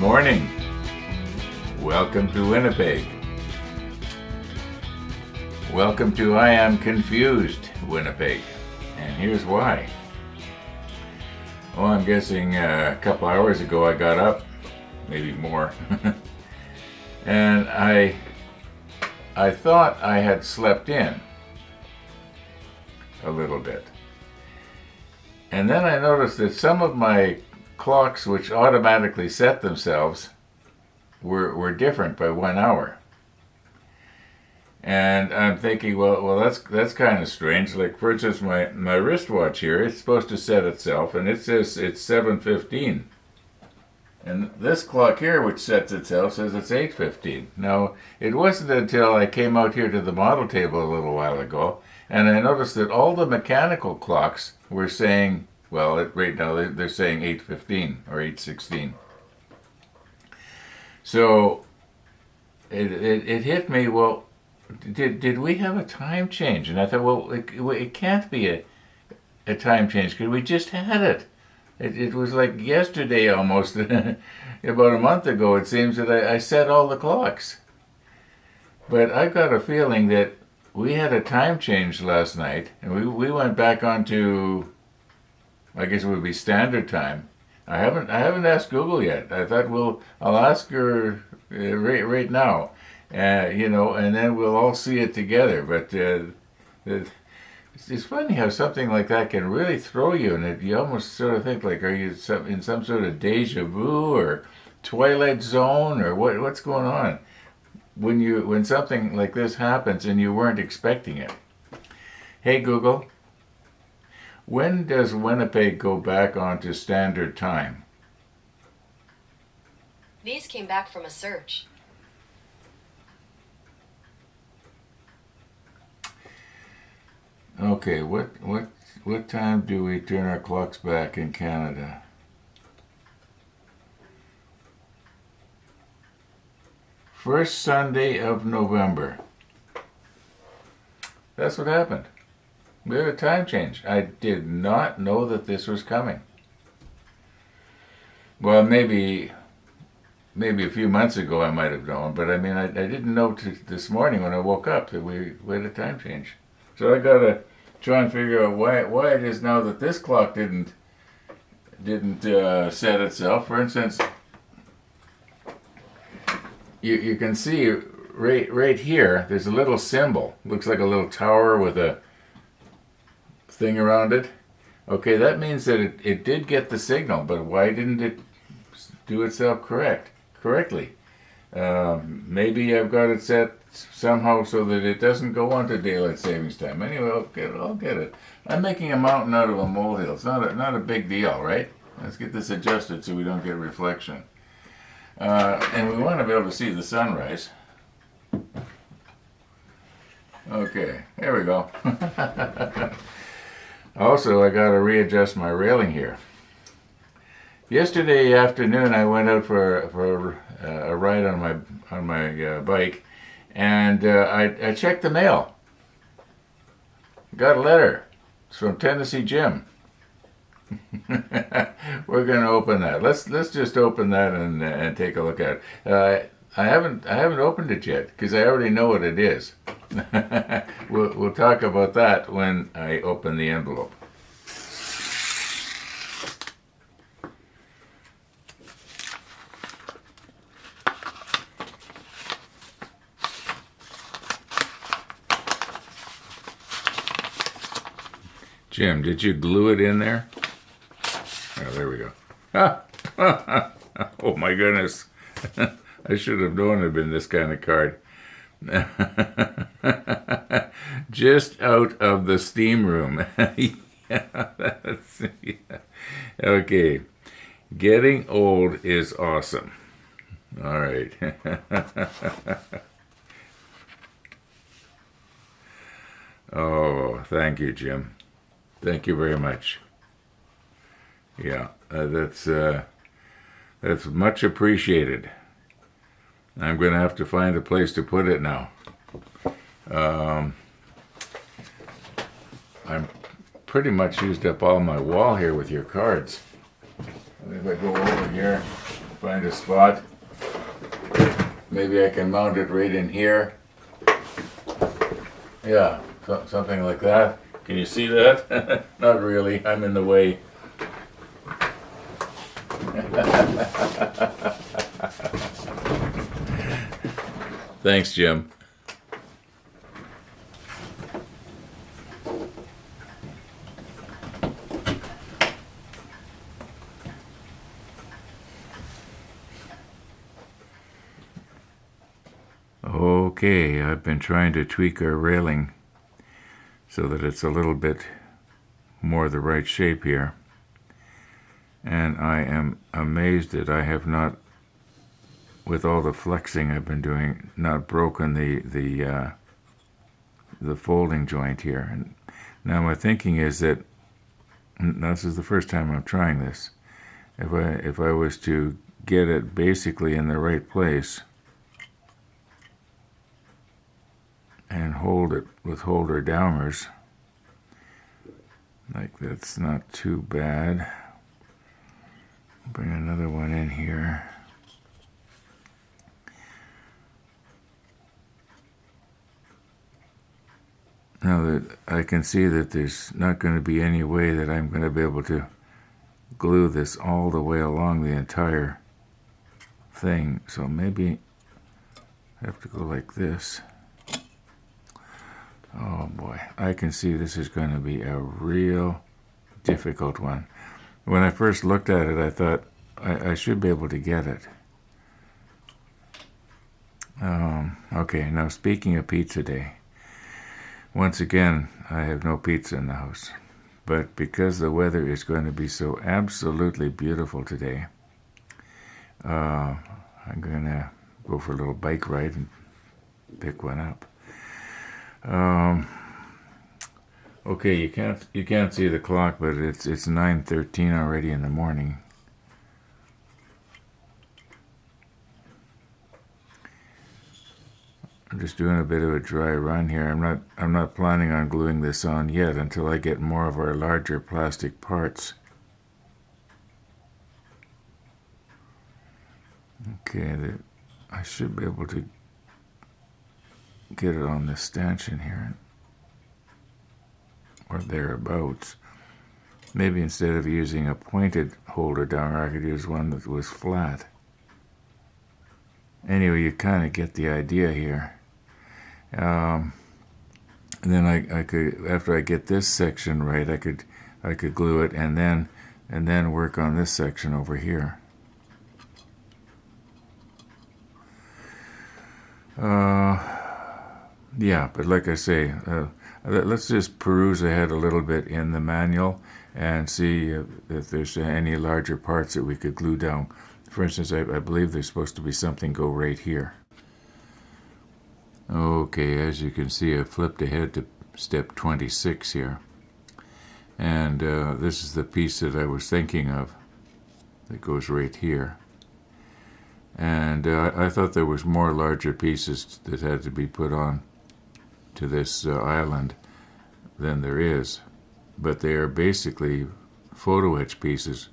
morning. Welcome to Winnipeg. Welcome to I Am Confused, Winnipeg. And here's why. Oh, I'm guessing a couple hours ago I got up, maybe more, and I thought I had slept in a little bit. And then I noticed that some of my clocks, which automatically set themselves, were different by 1 hour. And I'm thinking, well, that's kind of strange. Like, for instance, my wristwatch here, it's supposed to set itself, and it says it's 7:15. And this clock here, which sets itself, says it's 8:15. Now, it wasn't until I came out here to the model table a little while ago, and I noticed that all the mechanical clocks were saying, well, right now they're saying 8:15 or 8:16. So it hit me, well, did we have a time change? And I thought, well, it can't be a time change because we just had it. It was like yesterday almost. About a month ago, it seems that I set all the clocks. But I got a feeling that we had a time change last night, and we went back onto, I guess it would be standard time. I haven't asked Google yet. I thought I'll ask her right now, and then we'll all see it together. But it's funny how something like that can really throw you, and you almost sort of think, like, are you in some sort of deja vu or Twilight Zone, or what's going on when something like this happens and you weren't expecting it? Hey Google, when does Winnipeg go back onto standard time? These came back from a search. Okay, what time do we turn our clocks back in Canada? First Sunday of November. That's what happened. We had a time change. I did not know that this was coming. Well, maybe a few months ago I might have known, but I mean, I didn't know this morning when I woke up that we had a time change. So I gotta try and figure out why it is now that this clock didn't set itself. For instance, you can see right here, there's a little symbol. Looks like a little tower with a thing around it. Okay, that means that it did get the signal, but why didn't it do itself correctly? Maybe I've got it set somehow so that it doesn't go on to daylight savings time. Anyway, I'll get it. I'm making a mountain out of a molehill. It's not a big deal, right? Let's get this adjusted so we don't get reflection. And we want to be able to see the sunrise. Okay, there we go. Also, I got to readjust my railing here. Yesterday afternoon, I went out for a ride on my bike, and I checked the mail. Got a letter. It's from Tennessee Jim. We're going to open that. Let's just open that and take a look at it. I haven't opened it yet because I already know what it is. We'll talk about that when I open the envelope. Jim, did you glue it in there? Oh, there we go. Oh my goodness. I should have known it had been this kind of card. Just out of the steam room. Okay. Getting old is awesome. All right. Oh, thank you, Jim. Thank you very much. Yeah, that's much appreciated. I'm going to have to find a place to put it now. I'm pretty much used up all my wall here with your cards. If I go over here, find a spot. Maybe I can mount it right in here. Yeah, something like that. Can you see that? Not really, I'm in the way. Thanks, Jim. Okay, I've been trying to tweak our railing so that it's a little bit more the right shape here. And I am amazed that I have not, with all the flexing I've been doing, not broken the folding joint here. And now my thinking is that this is the first time I'm trying this. If I was to get it basically in the right place and hold it with holder downers, like that's not too bad. Bring another one in here. Now that I can see that there's not going to be any way that I'm going to be able to glue this all the way along the entire thing, so maybe I have to go like this. Oh boy, I can see this is going to be a real difficult one. When I first looked at it, I thought I should be able to get it. Okay, now speaking of pizza day, once again, I have no pizza in the house. But because the weather is going to be so absolutely beautiful today, I'm going to go for a little bike ride and pick one up. Okay, you can't see the clock, but it's 9:13 already in the morning. I'm just doing a bit of a dry run here. I'm not planning on gluing this on yet until I get more of our larger plastic parts. Okay, I should be able to get it on this stanchion here, or thereabouts. Maybe instead of using a pointed holder down, I could use one that was flat. Anyway, you kind of get the idea here. And then I could, after I get this section right, I could glue it and then work on this section over here. Yeah, but like I say, let's just peruse ahead a little bit in the manual and see if there's any larger parts that we could glue down. For instance, I believe there's supposed to be something go right here. Okay, as you can see, I flipped ahead to step 26 here. And this is the piece that I was thinking of that goes right here. And I thought there was more larger pieces that had to be put on to this island than there is. But they are basically photo etch pieces,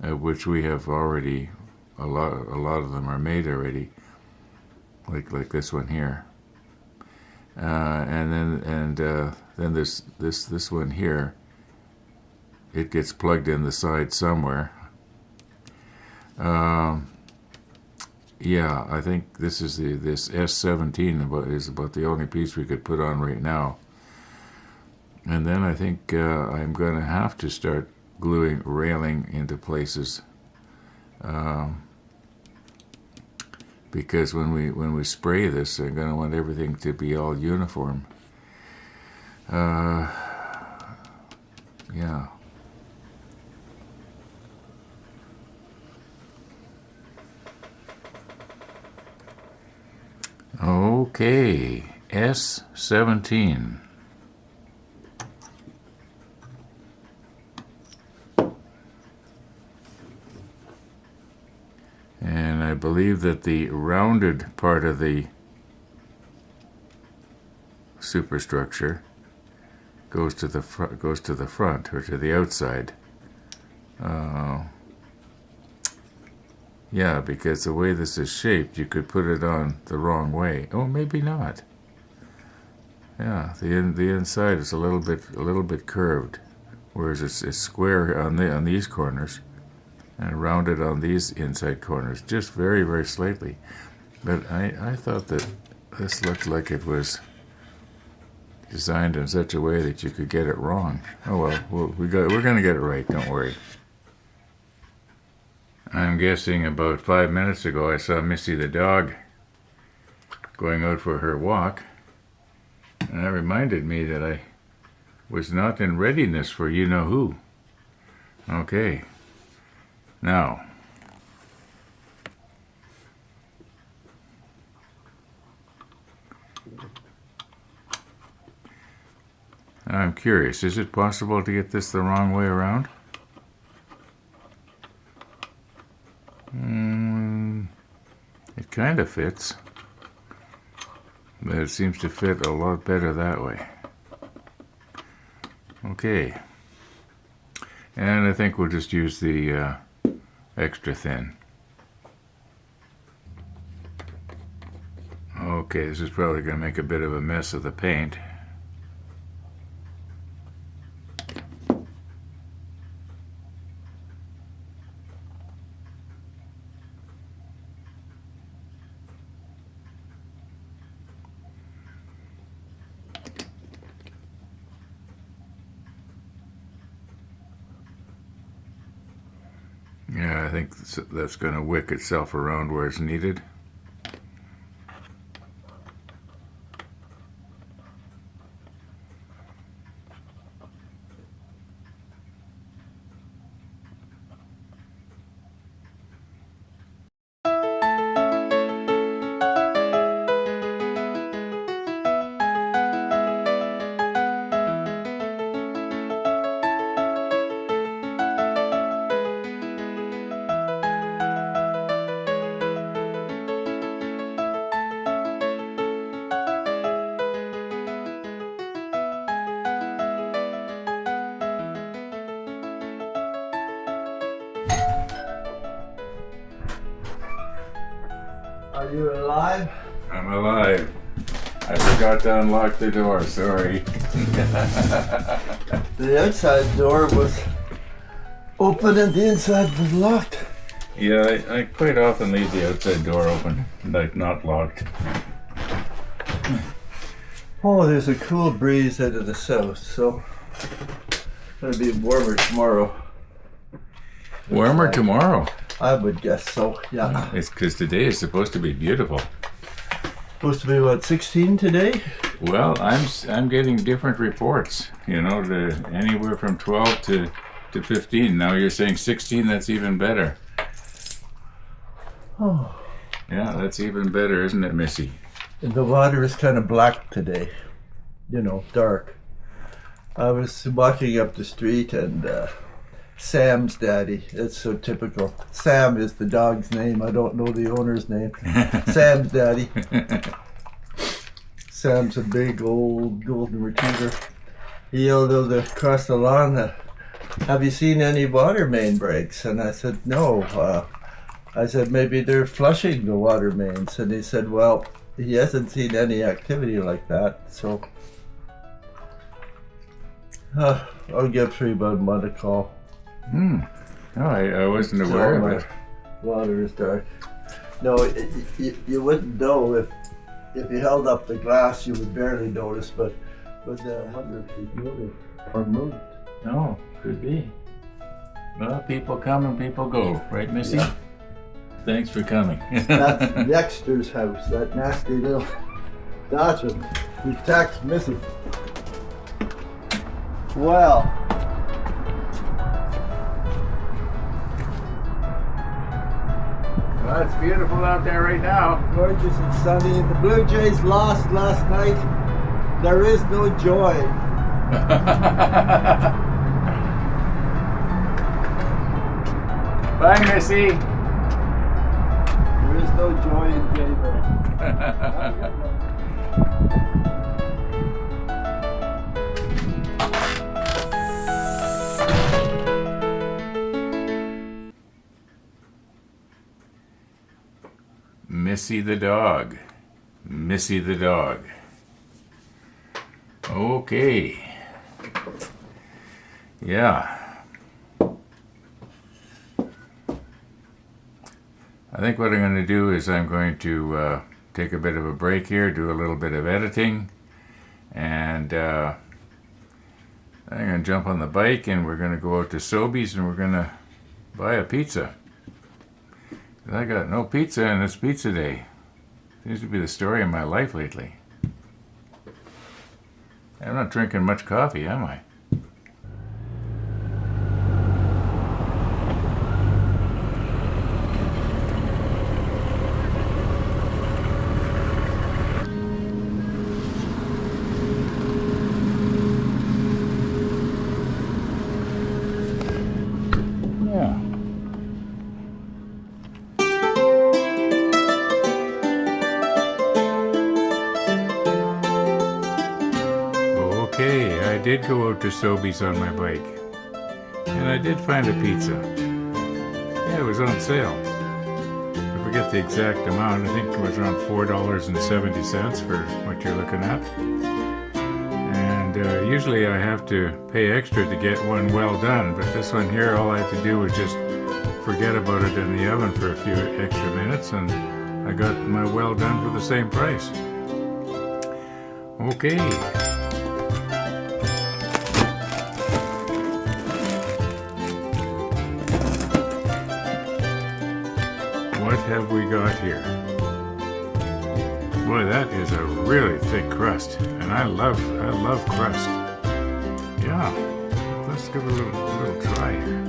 which we have already, a lot of them are made already, like this one here. And then this one here, it gets plugged in the side somewhere. Yeah, I think this is this S17 is about the only piece we could put on right now. And then I think I'm going to have to start gluing railing into places. Because when we spray this, I'm going to want everything to be all uniform. Yeah. Okay, S17. And I believe that the rounded part of the superstructure goes to the front or to the outside. Yeah, because the way this is shaped, you could put it on the wrong way. Oh, maybe not. Yeah, the inside is a little bit curved, whereas it's square on these corners and rounded on these inside corners, just very slightly. But I thought that this looked like it was designed in such a way that you could get it wrong. Oh well, we're gonna get it right. Don't worry. I'm guessing about 5 minutes ago I saw Missy the dog going out for her walk, and that reminded me that I was not in readiness for you-know-who. Okay, now, I'm curious, is it possible to get this the wrong way around? It kind of fits, but it seems to fit a lot better that way. Okay, and I think we'll just use the extra thin. Okay, this is probably going to make a bit of a mess of the paint. Yeah, I think that's going to wick itself around where it's needed. Are you alive? I'm alive. I forgot to unlock the door, sorry. The outside door was open and the inside was locked. Yeah, I quite often leave the outside door open, like not locked. Oh, there's a cool breeze out of the south, so it'll be warmer tomorrow. Warmer tomorrow. I would guess so, yeah. It's because today is supposed to be beautiful. Supposed to be what, 16 today? Well, I'm getting different reports. You know, anywhere from 12 to 15. Now you're saying 16. That's even better. Oh. Yeah, that's even better, isn't it, Missy? And the water is kind of black today. You know, dark. I was walking up the street and Sam's daddy, it's so typical. Sam is the dog's name. I don't know the owner's name. Sam's daddy. Sam's a big old golden retriever. He yelled out across the lawn, have you seen any water main breaks? And I said, no. I said, maybe they're flushing the water mains. And he said, well, he hasn't seen any activity like that. So I'll give 3 Bud Mud a call. No, I wasn't aware of it. Water is dark. No, you wouldn't know if you held up the glass. You would barely notice, but I wonder if he's moving or moved. No, could be. Well, people come and people go, right, Missy? Yeah. Thanks for coming. That's Dexter's house. That nasty little Dodger. He attacks Missy. Well. Well, it's beautiful out there right now. Gorgeous and sunny. The Blue Jays lost last night. There is no joy. Bye, Missy. There is no joy in Jaybird. Missy the dog. Missy the dog. Okay. Yeah. I think what I'm going to do is I'm going to take a bit of a break here, do a little bit of editing, and I'm going to jump on the bike and we're going to go out to Sobeys and we're going to buy a pizza. I got no pizza and it's pizza day. Seems to be the story of my life lately. I'm not drinking much coffee, am I? Yeah. Okay, I did go out to Sobeys on my bike. And I did find a pizza. Yeah, it was on sale. I forget the exact amount. I think it was around $4.70 for what you're looking at. And usually I have to pay extra to get one well done, but this one here, all I had to do was just forget about it in the oven for a few extra minutes, and I got my well done for the same price. Okay. What have we got here? Boy, that is a really thick crust, and I love crust. Yeah, let's give it a little try here.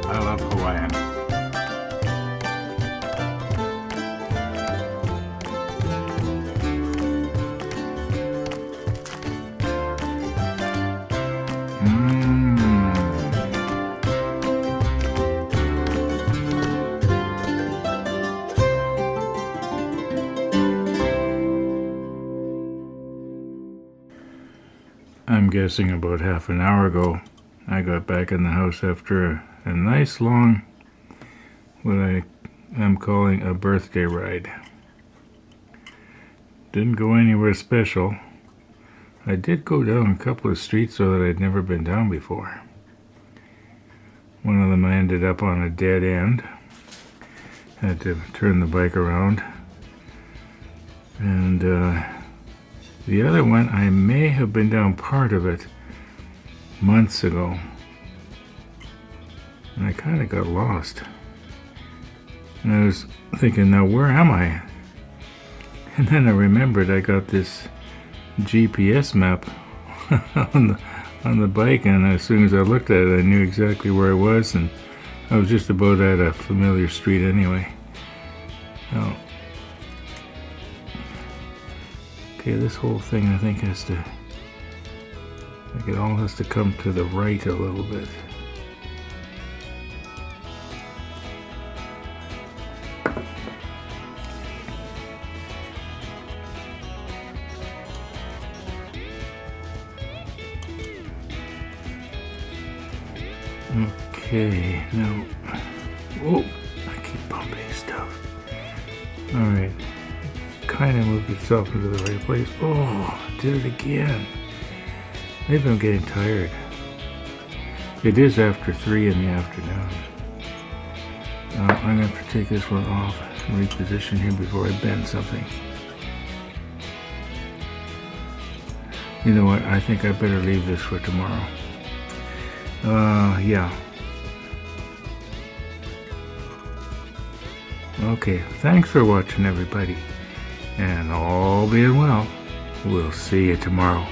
I love Hawaiian. I'm guessing about half an hour ago, I got back in the house after a nice long, what I am calling a birthday ride. Didn't go anywhere special. I did go down a couple of streets though that I'd never been down before. One of them I ended up on a dead end. Had to turn the bike around. And the other one, I may have been down part of it months ago. And I kind of got lost. And I was thinking, now where am I? And then I remembered I got this GPS map on the bike, and as soon as I looked at it, I knew exactly where I was, and I was just about at a familiar street anyway. Now, okay, this whole thing I think has to, like it all has to come to the right a little bit. Okay, now, whoa, I keep bumping stuff. Alright, kind of moved itself into the right place. Oh, did it again. Maybe I'm getting tired. It is after 3 in the afternoon. I'm going to have to take this one off and reposition here before I bend something. You know what, I think I better leave this for tomorrow. Yeah. Okay, thanks for watching everybody. And all being well, we'll see you tomorrow.